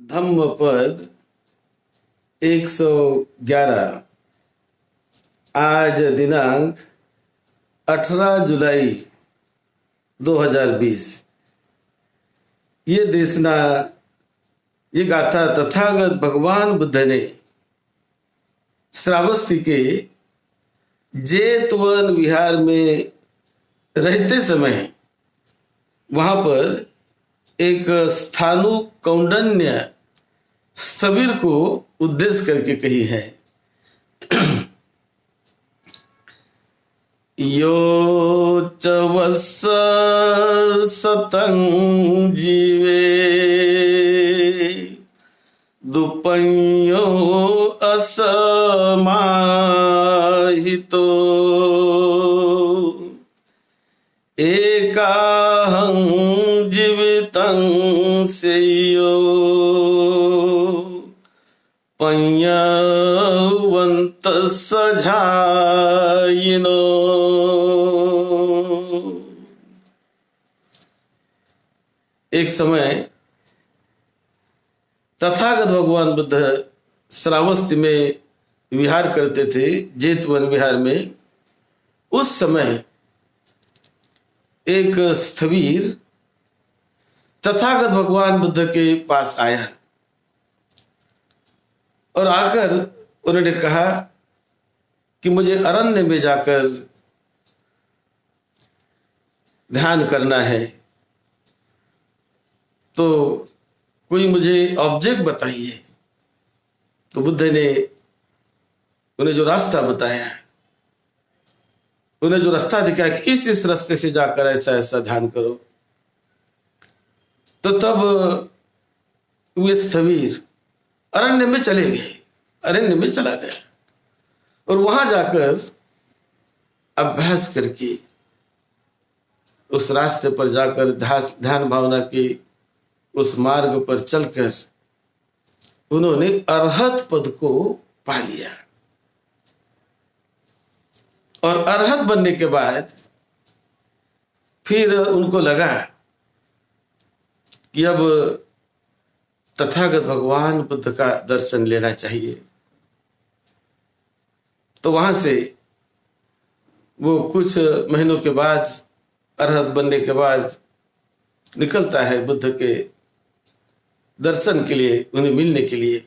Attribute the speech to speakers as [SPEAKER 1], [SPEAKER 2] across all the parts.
[SPEAKER 1] धम्मपद 111। आज दिनांक 18 जुलाई 2020। ये देशना, ये गाथा तथागत भगवान बुद्ध ने श्रावस्ती के जेतवन विहार में रहते समय वहां पर एक स्थानु कौंडन्य स्थविर को उद्देश्य करके कही है। यो च वत्स सतं जीवे दुपंयो असमाहितो एकाहं जीवितं सेयो पञ्यवन्त सझायिनो। एक समय तथागत भगवान बुद्ध श्रावस्ती में विहार करते थे, जेतवन विहार में। उस समय एक स्थवीर तथागत भगवान बुद्ध के पास आया और आकर उन्होंने कहा कि मुझे अरण्य में जाकर ध्यान करना है, तो कोई मुझे ऑब्जेक्ट बताइए। तो बुद्ध ने उन्हें जो रास्ता बताया, उन्हें जो रास्ता दिखाया कि इस रास्ते से जाकर ऐसा ऐसा ध्यान करो। तो तब वे स्थवीर अरण्य में चले गए, अरण्य में चला गया और वहां जाकर अभ्यास करके उस रास्ते पर जाकर ध्यान भावना के उस मार्ग पर चलकर उन्होंने अरहत पद को पा लिया। और अरहत बनने के बाद फिर उनको लगा कि अब तथागत भगवान बुद्ध का दर्शन लेना चाहिए। तो वहां से वो कुछ महीनों के बाद, अरहत बनने के बाद निकलता है बुद्ध के दर्शन के लिए, उन्हें मिलने के लिए।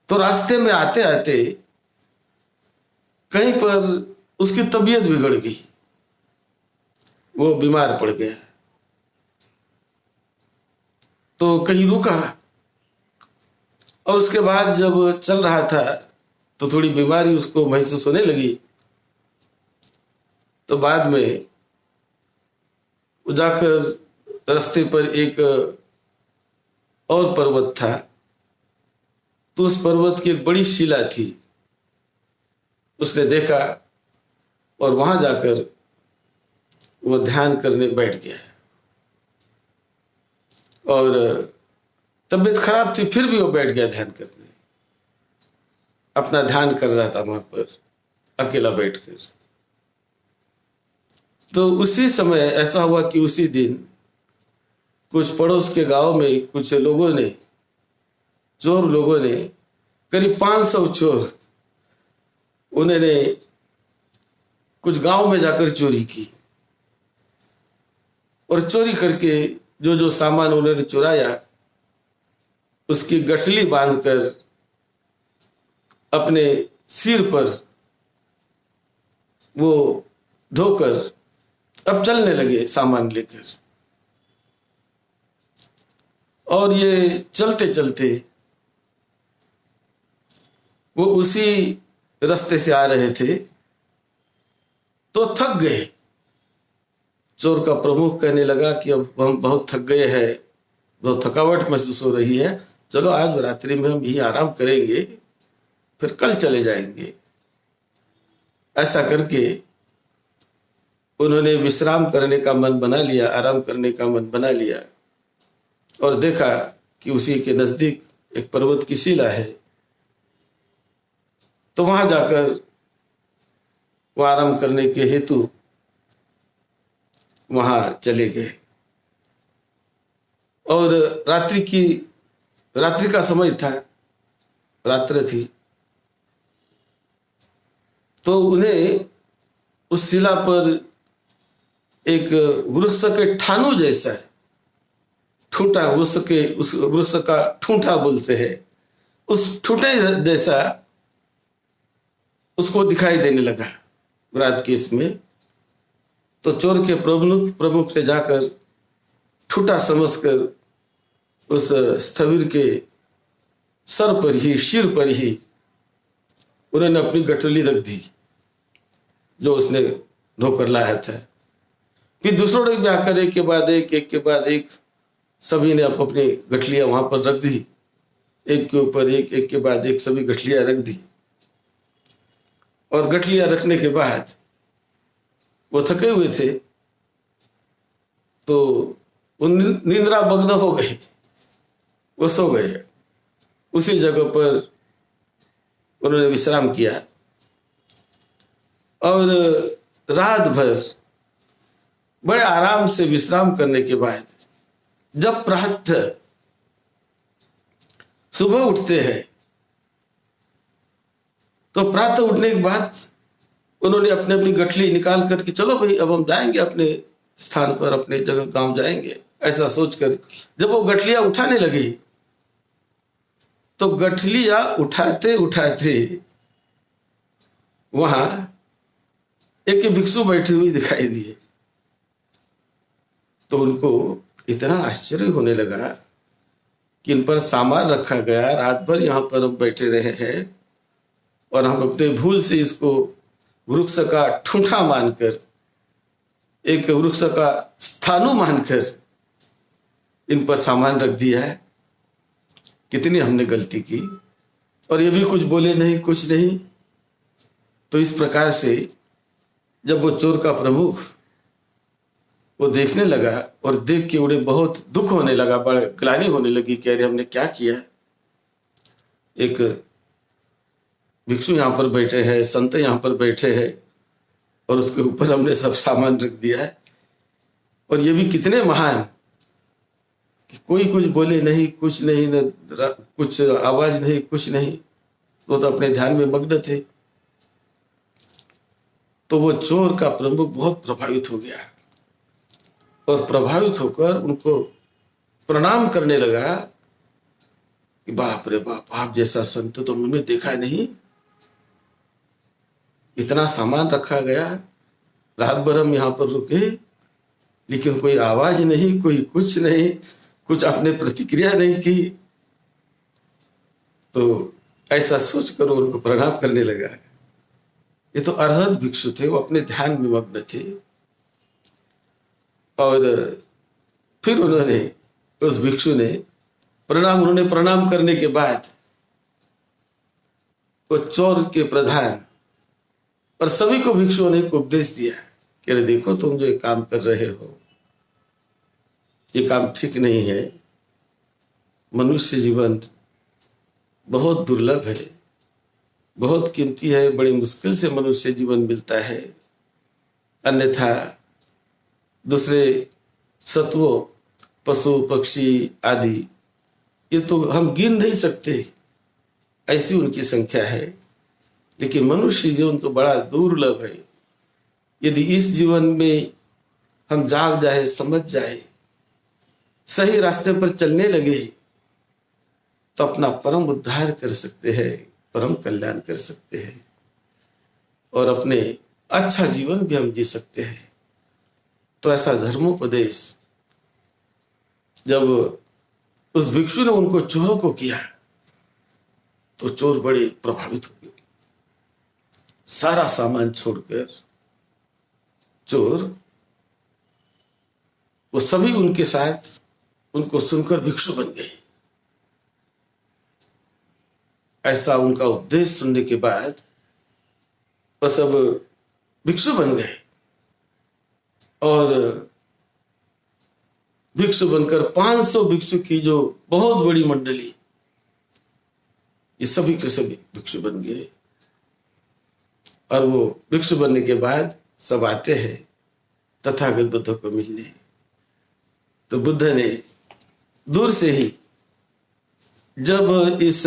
[SPEAKER 1] तो रास्ते में आते आते कहीं पर उसकी तबीयत बिगड़ गई, वो बीमार पड़ गया। तो कहीं रुका और उसके बाद जब चल रहा था तो थोड़ी बीमारी उसको महसूस होने लगी। तो बाद में जाकर रास्ते पर एक और पर्वत था, तो उस पर्वत की एक बड़ी शिला थी, उसने देखा और वहां जाकर वो ध्यान करने बैठ गया। और तबीयत खराब थी, फिर भी वो बैठ गया ध्यान करने। अपना ध्यान कर रहा था वहां पर अकेला बैठकर। तो उसी समय ऐसा हुआ कि उसी दिन कुछ पड़ोस के गांव में कुछ लोगों ने, चोर लोगों ने, करीब 500 चोर, उन्होंने कुछ गांव में जाकर चोरी की। और चोरी करके जो जो सामान उन्होंने चुराया उसकी गठली बांधकर अपने सिर पर वो ढोकर अब चलने लगे सामान लेकर। और ये चलते चलते वो उसी रास्ते से आ रहे थे तो थक गए। चोर का प्रमुख कहने लगा कि अब हम बहुत थक गए हैं, बहुत थकावट महसूस हो रही है, चलो आज रात्रि में हम यहीं आराम करेंगे, फिर कल चले जाएंगे। ऐसा करके उन्होंने विश्राम करने का मन बना लिया, आराम करने का मन बना लिया। और देखा कि उसी के नजदीक एक पर्वत की शिला है, तो वहां जाकर वो आराम करने के हेतु वहां चले गए। और रात्रि का समय था, रात्र थी। तो उन्हें उस शिला पर एक वृक्ष के ठानू जैसा ठूंठा, उस वृक्ष का ठूंठा बोलते हैं, उस ठूंठे जैसा उसको दिखाई देने लगा रात के इसमें। तो चोर के प्रमुख ने जाकर ठूंठा समझकर उस स्थविर के सर पर ही, सिर पर ही उन्होंने अपनी गठरी रख दी जो उसने ढोकर लाया था। फिर दूसरों ने भी आकर एक के बाद एक सभी ने अपनी गठलियां वहां पर रख दी, एक के ऊपर एक के बाद एक सभी गठलियां रख दी। और गठलियां रखने के बाद वो थके हुए थे, तो वो निंद्रा मग्न हो गए, वो सो गए। उसी जगह पर उन्होंने विश्राम किया और रात भर बड़े आराम से विश्राम करने के बाद जब प्रातः सुबह उठते हैं, तो प्रातः उठने के बाद उन्होंने अपने अपनी गठली निकाल करके चलो भाई अब हम जाएंगे अपने स्थान पर, अपने जगह गांव जाएंगे, ऐसा सोचकर जब वो गठलियां उठाने लगी तो गठलियां उठाते उठाते वहां एक भिक्षु बैठे हुए दिखाई दिए। तो उनको इतना आश्चर्य होने लगा कि इन पर सामान रखा गया, रात भर यहाँ पर हम बैठे रहे हैं और हम अपने भूल से इसको वृक्ष का ठूंठा मानकर, एक वृक्ष का स्थानु मानकर इन पर सामान रख दिया है। कितनी हमने गलती की, और ये भी कुछ बोले नहीं, कुछ नहीं। तो इस प्रकार से जब वो चोर का प्रमुख वो देखने लगा और देख के उन्हें बहुत दुख होने लगा, बड़ा ग्लानि होने लगी कि अरे हमने क्या किया। एक भिक्षु यहाँ पर बैठे हैं, संत यहाँ पर बैठे हैं और उसके ऊपर हमने सब सामान रख दिया है। और ये भी कितने महान कि कोई कुछ बोले नहीं, कुछ नहीं, न कुछ आवाज नहीं, कुछ नहीं, तो अपने ध्यान में मग्न थे। तो वो चोर का प्रमुख बहुत प्रभावित हो गया और प्रभावित होकर उनको प्रणाम करने लगा कि बाप रे बाप, आप जैसा संत तो मैंने देखा नहीं, इतना सामान रखा गया, रात भर हम यहाँ पर रुके लेकिन कोई आवाज नहीं, कोई कुछ नहीं, कुछ आपने प्रतिक्रिया नहीं की। तो ऐसा सोचकर उनको प्रणाम करने लगा। ये तो अरहत भिक्षु थे, वो अपने ध्यान में मग्न थे। और फिर उन्होंने, उस भिक्षु ने उन्होंने प्रणाम करने के बाद वो चोर के प्रधान और सभी को भिक्षुओं ने उपदेश दिया कि अरे देखो, तुम जो ये काम कर रहे हो ये काम ठीक नहीं है। मनुष्य जीवन बहुत दुर्लभ है, बहुत कीमती है, बड़ी मुश्किल से मनुष्य जीवन मिलता है। अन्यथा दूसरे सत्वों, पशु पक्षी आदि, ये तो हम गिन नहीं सकते, ऐसी उनकी संख्या है। लेकिन मनुष्य जीवन तो बड़ा दुर्लभ है। यदि इस जीवन में हम जाग जाए, समझ जाए, सही रास्ते पर चलने लगे तो अपना परम उद्धार कर सकते हैं, परम कल्याण कर सकते हैं और अपने अच्छा जीवन भी हम जी सकते हैं। तो ऐसा धर्मोपदेश जब उस भिक्षु ने उनको चोरों को किया तो चोर बड़े प्रभावित हो गए। सारा सामान छोड़कर चोर, वो सभी उनके साथ उनको सुनकर भिक्षु बन गए। ऐसा उनका उपदेश सुनने के बाद वो सब भिक्षु बन गए और भिक्षु बनकर 500 भिक्षु की जो बहुत बड़ी मंडली, ये सभी के सभी भिक्षु बन गए। और वो भिक्षु बनने के बाद सब आते हैं तथागत बुद्ध को मिलने। तो बुद्ध ने दूर से ही जब इस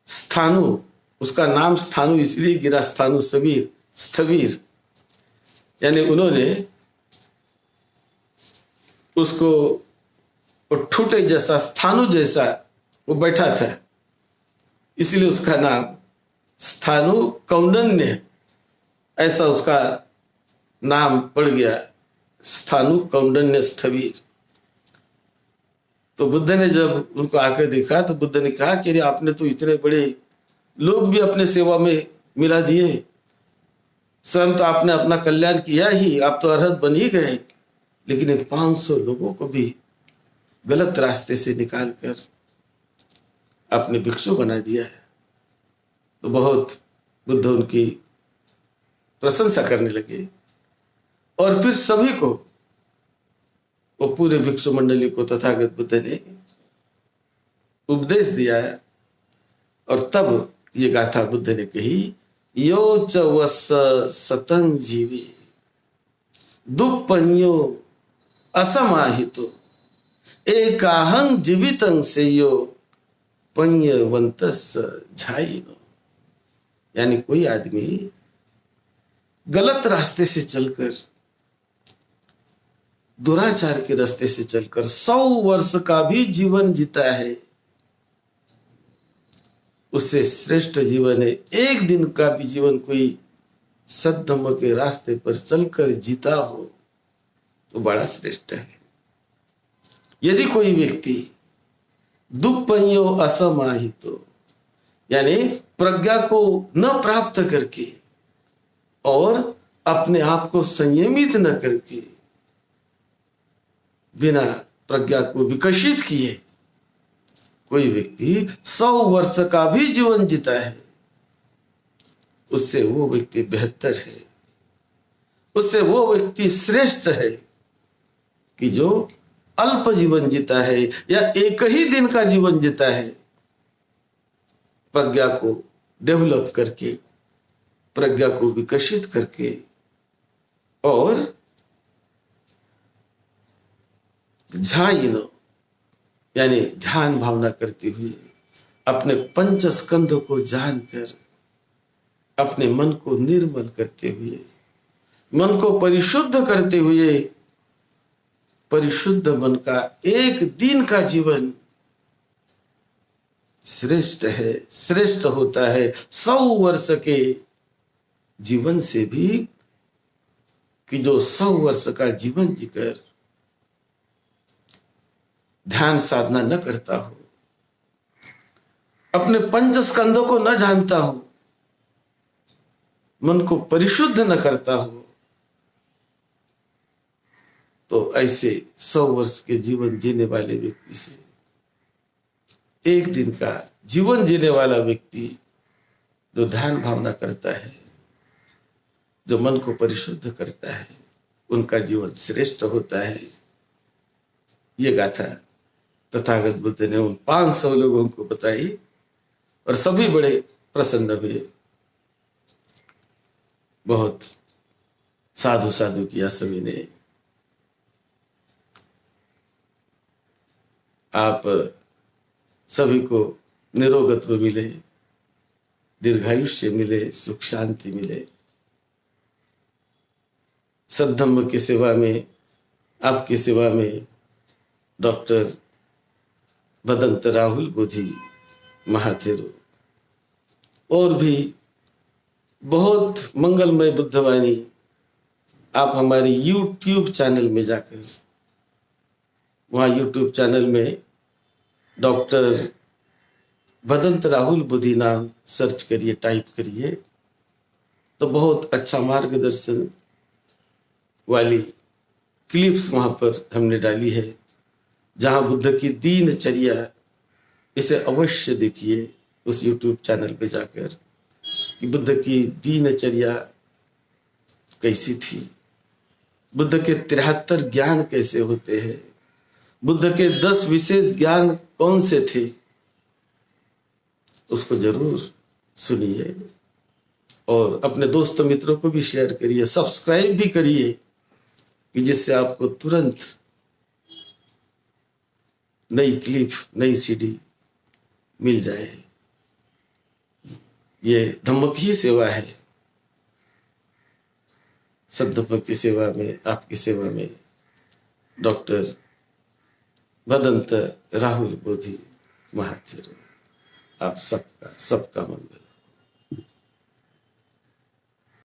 [SPEAKER 1] स्थानु, उसका नाम स्थानु इसलिए गिरा स्थानु सबीर स्थवीर, यानी उन्होंने उसको ठूटे जैसा स्थानु जैसा वो बैठा था, इसलिए उसका नाम स्थानु कौंडन्य ऐसा उसका नाम पड़ गया, स्थानु कौंडन्य स्थवीर। तो बुद्ध ने जब उनको आकर देखा तो बुद्ध ने कहा कि आपने तो इतने बड़े लोग भी अपने सेवा में मिला दिए, स्वयं तो आपने अपना कल्याण किया ही, आप तो अरहत बन ही गए, लेकिन इन 500 लोगों को भी गलत रास्ते से निकालकर आपने भिक्षु बना दिया है। तो बहुत बुद्ध उनकी प्रशंसा करने लगे और फिर सभी को, वो पूरे भिक्षु मंडली को तथागत बुद्ध ने उपदेश दिया है। और तब ये गाथा बुद्ध ने कही, यो च वस सतं जीवी दुप्पन्यो असमाहितो एकाहं जीवितं सेयो पन्यवंतस झाइनो। यानी कोई आदमी गलत रास्ते से चलकर, दुराचार के रास्ते से चलकर 100 वर्ष का भी जीवन जीता है, उससे श्रेष्ठ जीवन है एक दिन का भी जीवन कोई सद्धम्म के रास्ते पर चलकर जीता हो तो बड़ा श्रेष्ठ है। यदि कोई व्यक्ति दुप्पन्यो असमाहितो, यानी प्रज्ञा को न प्राप्त करके और अपने आप को संयमित न करके, बिना प्रज्ञा को विकसित किए कोई व्यक्ति 100 वर्ष का भी जीवन जीता है, उससे वो व्यक्ति बेहतर है, उससे वो व्यक्ति श्रेष्ठ है कि जो अल्प जीवन जीता है या एक ही दिन का जीवन जीता है, प्रज्ञा को डेवलप करके, प्रज्ञा को विकसित करके और झाइनो यानी ध्यान भावना करते हुए अपने पंच स्कंध को जानकर, अपने मन को निर्मल करते हुए, मन को परिशुद्ध करते हुए, परिशुद्ध मन का एक दिन का जीवन श्रेष्ठ है, श्रेष्ठ होता है 100 वर्ष के जीवन से भी, कि जो 100 वर्ष का जीवन जीकर ध्यान साधना न करता हो, अपने पंच स्कंदों को न जानता हो, मन को परिशुद्ध न करता हो, तो ऐसे 100 वर्ष के जीवन जीने वाले व्यक्ति से एक दिन का जीवन जीने वाला व्यक्ति जो ध्यान भावना करता है, जो मन को परिशुद्ध करता है, उनका जीवन श्रेष्ठ होता है। ये गाथा तथागत बुद्ध ने उन 500 लोगों को बताई और सभी बड़े प्रसन्न हुए। बहुत साधु साधु किया सभी ने। आप सभी को निरोगत्व मिले, दीर्घायुष्य मिले, सुख शांति मिले। सद्धम्म की सेवा में, आपकी सेवा में डॉक्टर भदंत राहुल बोधी महाथेरो और भी बहुत मंगलमय बुद्धवाणी आप हमारे YouTube चैनल में जाकर, वहाँ YouTube चैनल में डॉक्टर भदंत राहुल बोधी नाम सर्च करिए, टाइप करिए, तो बहुत अच्छा मार्गदर्शन वाली क्लिप्स वहाँ पर हमने डाली है, जहाँ बुद्ध की दिनचर्या, इसे अवश्य देखिए उस YouTube चैनल पे जाकर कि बुद्ध की दिनचर्या कैसी थी, बुद्ध के 73 ज्ञान कैसे होते हैं, बुद्ध के 10 विशेष ज्ञान कौन से थे, उसको जरूर सुनिए और अपने दोस्त मित्रों को भी शेयर करिए, सब्सक्राइब भी करिए कि जिससे आपको तुरंत नई क्लिप, नई सीडी मिल जाए। ये धम्म की सेवा है। संतों की सेवा में, आपकी सेवा में डॉक्टर भदंत राहुल बोधी महाथिर। आप सबका मंगल।